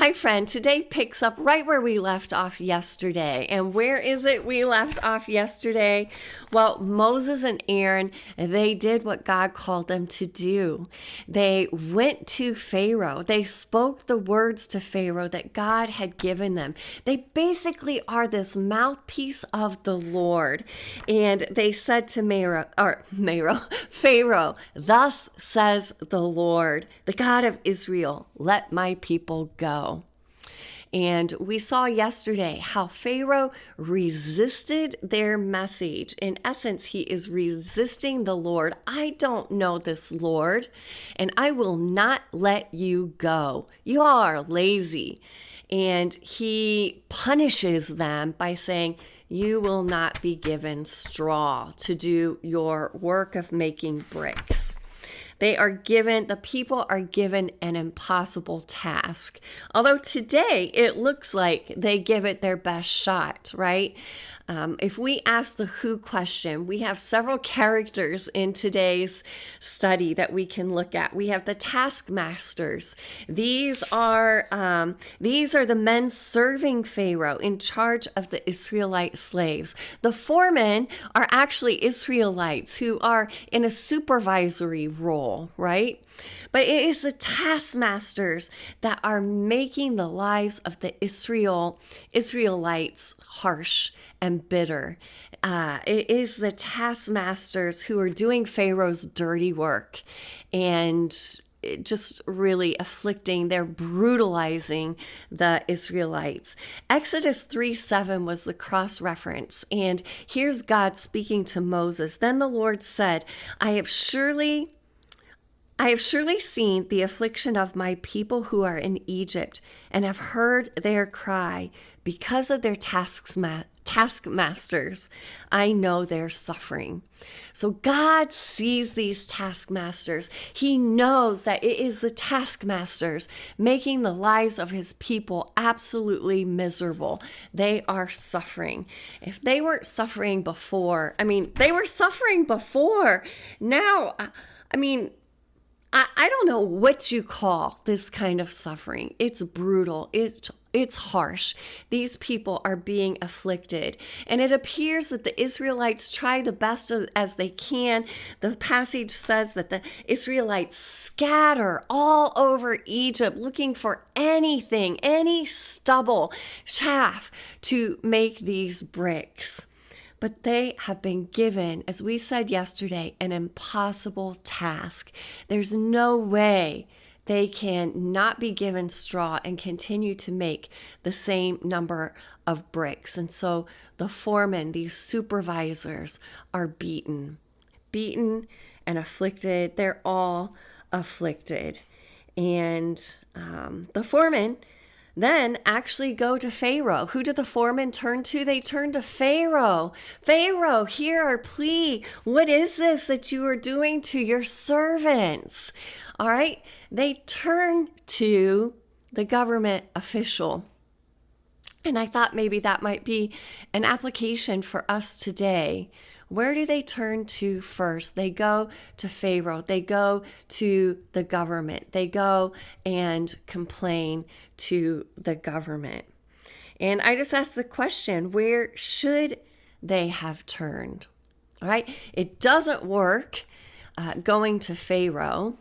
Hi, friend. Today picks up right where we left off yesterday. And where is it we left off yesterday? Well, Moses and Aaron, they did what God called them to do. They went to Pharaoh. They spoke the words to Pharaoh that God had given them. They basically are this mouthpiece of the Lord. And they said to Pharaoh, "Thus says the Lord, the God of Israel, let my people go." And we saw yesterday how Pharaoh resisted their message. In essence, he is resisting the Lord. I don't know this Lord, and I will not let you go. You are lazy. And he punishes them by saying, you will not be given straw to do your work of making bricks. The people are given an impossible task. Although today it looks like they give it their best shot, right? If we ask the who question, we have several characters in today's study that we can look at. We have the taskmasters. These are the men serving Pharaoh in charge of the Israelite slaves. The foremen are actually Israelites who are in a supervisory role, right? But it is the taskmasters that are making the lives of the Israelites harsh and bitter. It is the taskmasters who are doing Pharaoh's dirty work and just really afflicting, they're brutalizing the Israelites. Exodus 3:7 was the cross-reference, and here's God speaking to Moses. Then the Lord said, I have surely seen the affliction of my people who are in Egypt, and have heard their cry. Because of their taskmasters, I know their suffering. So God sees these taskmasters. He knows that it is the taskmasters making the lives of his people absolutely miserable. They are suffering. If they weren't suffering before, they were suffering before. Now, I don't know what you call this kind of suffering. It's brutal. It's harsh. These people are being afflicted. And it appears that the Israelites try the best as they can. The passage says that the Israelites scatter all over Egypt looking for anything, any stubble, chaff to make these bricks. But they have been given, as we said yesterday, an impossible task. There's no way they can not be given straw and continue to make the same number of bricks. And so the foremen, these supervisors, are beaten and afflicted. They're all afflicted. And the foremen then actually go to Pharaoh. Who do the foremen turn to? They turn to Pharaoh. Pharaoh, hear our plea. What is this that you are doing to your servants? All right. They turn to the government official. And I thought maybe that might be an application for us today. Where do they turn to first? They go to Pharaoh. They go to the government. They go and complain to the government. And I just asked the question, where should they have turned? All right. It doesn't work going to Pharaoh.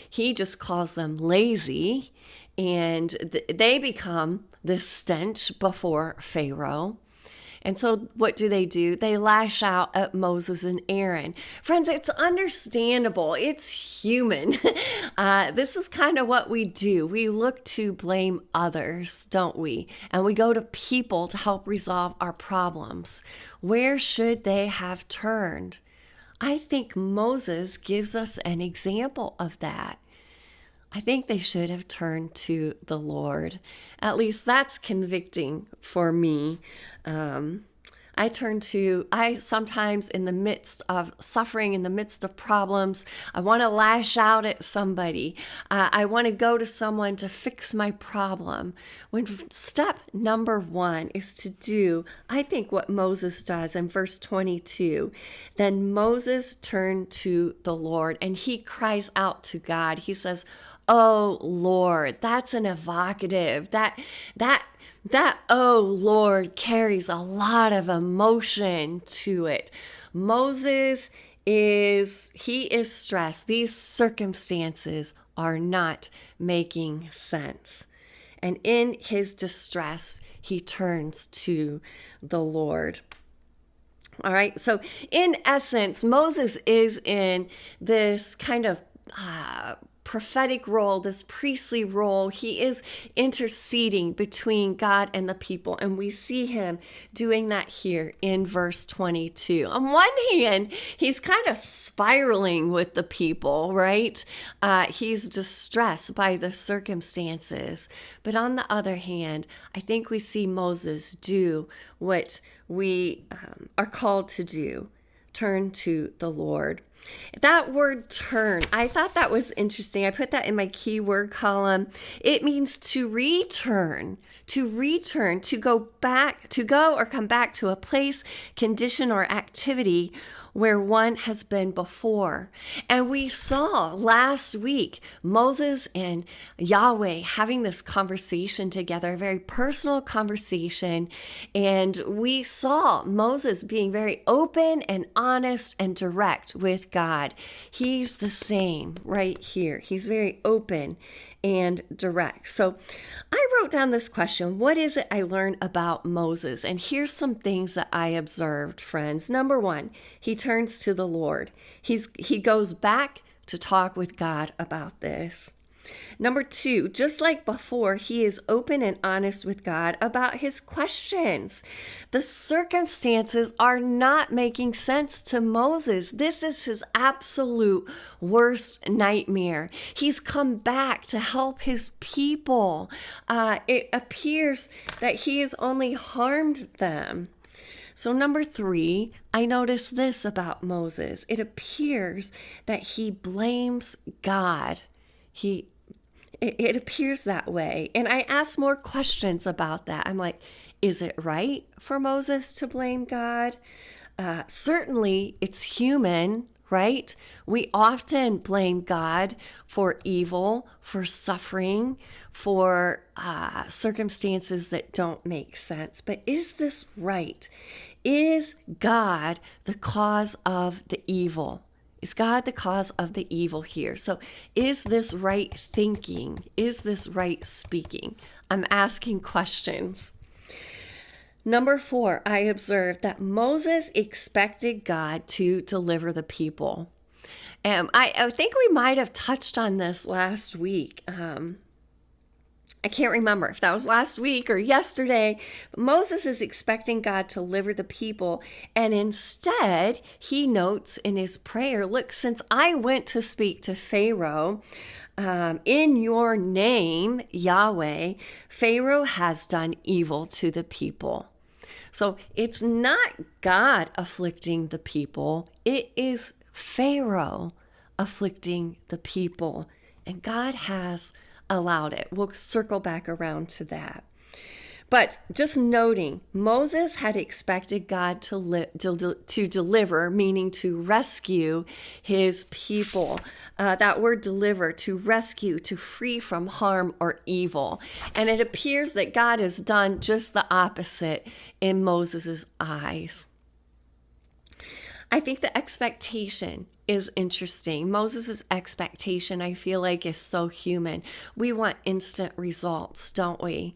He just calls them lazy, and they become the stench before Pharaoh. And so what do? They lash out at Moses and Aaron. Friends, it's understandable. It's human. This is kind of what we do. We look to blame others, don't we? And we go to people to help resolve our problems. Where should they have turned? I think Moses gives us an example of that. I think they should have turned to the Lord. At least that's convicting for me. I sometimes in the midst of suffering, in the midst of problems, I want to lash out at somebody. I want to go to someone to fix my problem. When step number one is to do, I think, what Moses does in verse 22. Then Moses turned to the Lord and he cries out to God. He says, oh Lord, that's an evocative. That oh Lord carries a lot of emotion to it. Moses he is stressed. These circumstances are not making sense. And in his distress, he turns to the Lord. All right. So in essence, Moses is in this kind of prophetic role, this priestly role. He is interceding between God and the people. And we see him doing that here in verse 22. On one hand, he's kind of spiraling with the people, right? He's distressed by the circumstances. But on the other hand, I think we see Moses do what we are called to do. Turn to the Lord. That word turn, I thought that was interesting. I put that in my keyword column. It means to return, to go back, to go or come back to a place, condition, or activity where one has been before. And we saw last week Moses and Yahweh having this conversation together, a very personal conversation. And we saw Moses being very open and honest and direct with God. He's the same right here. He's very open and direct. So I wrote down this question: what is it I learned about Moses? And here's some things that I observed, friends. Number one, he turns to the Lord. He goes back to talk with God about this. Number two, just like before, he is open and honest with God about his questions. The circumstances are not making sense to Moses. This is his absolute worst nightmare. He's come back to help his people. It appears that he has only harmed them. So number three, I noticed this about Moses. It appears that he blames God. It appears that way. And I asked more questions about that. I'm like, is it right for Moses to blame God? Certainly, it's human, right? We often blame God for evil, for suffering, for circumstances that don't make sense. But is this right? Is God the cause of the evil? Is God the cause of the evil here? So is this right thinking? Is this right speaking? I'm asking questions. Number four, I observed that Moses expected God to deliver the people. And I think we might have touched on this last week. I can't remember if that was last week or yesterday. But Moses is expecting God to deliver the people. And instead, he notes in his prayer, look, since I went to speak to Pharaoh, in your name, Yahweh, Pharaoh has done evil to the people. So it's not God afflicting the people. It is Pharaoh afflicting the people. And God has allowed it. We'll circle back around to that. But just noting, Moses had expected God to deliver, meaning to rescue his people. That word deliver, to rescue, to free from harm or evil. And it appears that God has done just the opposite in Moses' eyes. I think the expectation is interesting. Moses' expectation, I feel like, is so human. We want instant results, don't we?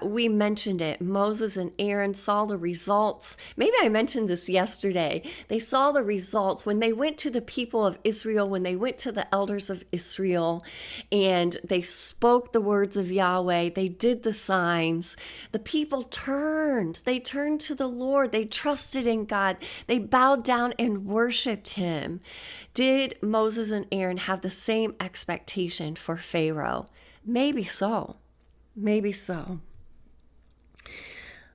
We mentioned it. Moses and Aaron saw the results. Maybe I mentioned this yesterday. They saw the results when they went to the people of Israel, when they went to the elders of Israel, and they spoke the words of Yahweh. They did the signs. The people turned. They turned to the Lord. They trusted in God. They bowed down and worshiped him. Did Moses and Aaron have the same expectation for Pharaoh? Maybe so. Maybe so.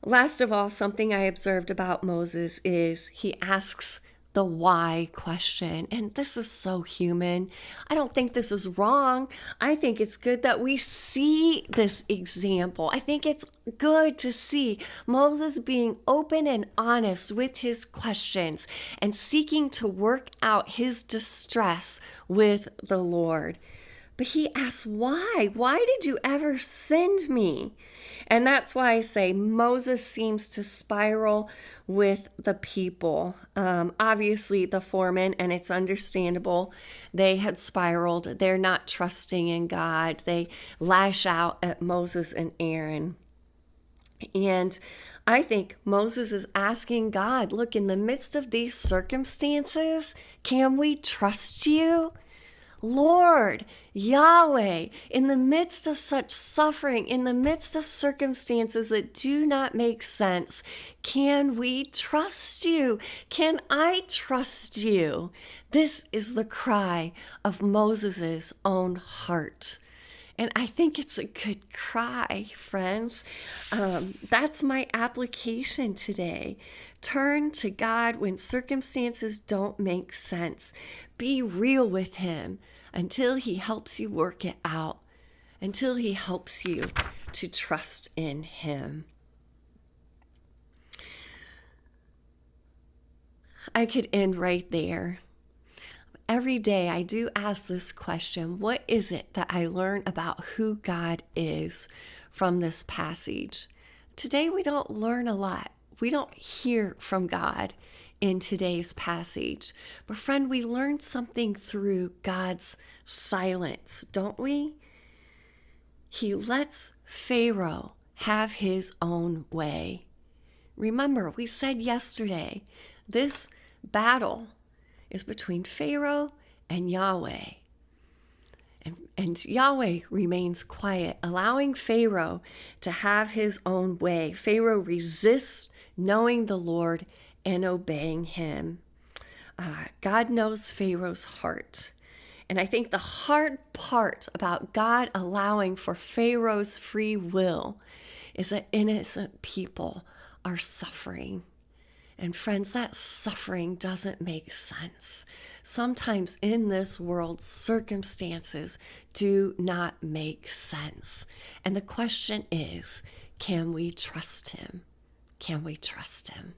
Last of all, something I observed about Moses is he asks the why question. And this is so human. I don't think this is wrong. I think it's good that we see this example. I think it's good to see Moses being open and honest with his questions and seeking to work out his distress with the Lord. But he asks, why? Why did you ever send me? And that's why I say Moses seems to spiral with the people. Obviously, the foreman, and it's understandable, they had spiraled. They're not trusting in God. They lash out at Moses and Aaron. And I think Moses is asking God, look, in the midst of these circumstances, can we trust you? Lord, Yahweh, in the midst of such suffering, in the midst of circumstances that do not make sense, can we trust you? Can I trust you? This is the cry of Moses' own heart. And I think it's a good cry, friends. That's my application today. Turn to God when circumstances don't make sense. Be real with Him until He helps you work it out, until He helps you to trust in Him. I could end right there. Every day I do ask this question, what is it that I learn about who God is from this passage? Today we don't learn a lot. We don't hear from God in today's passage. But friend, we learn something through God's silence, don't we? He lets Pharaoh have his own way. Remember, we said yesterday, this battle is between Pharaoh and Yahweh. And Yahweh remains quiet, allowing Pharaoh to have his own way. Pharaoh resists knowing the Lord and obeying him. God knows Pharaoh's heart. And I think the hard part about God allowing for Pharaoh's free will is that innocent people are suffering. And friends, that suffering doesn't make sense. Sometimes in this world, circumstances do not make sense. And the question is, can we trust Him? Can we trust Him?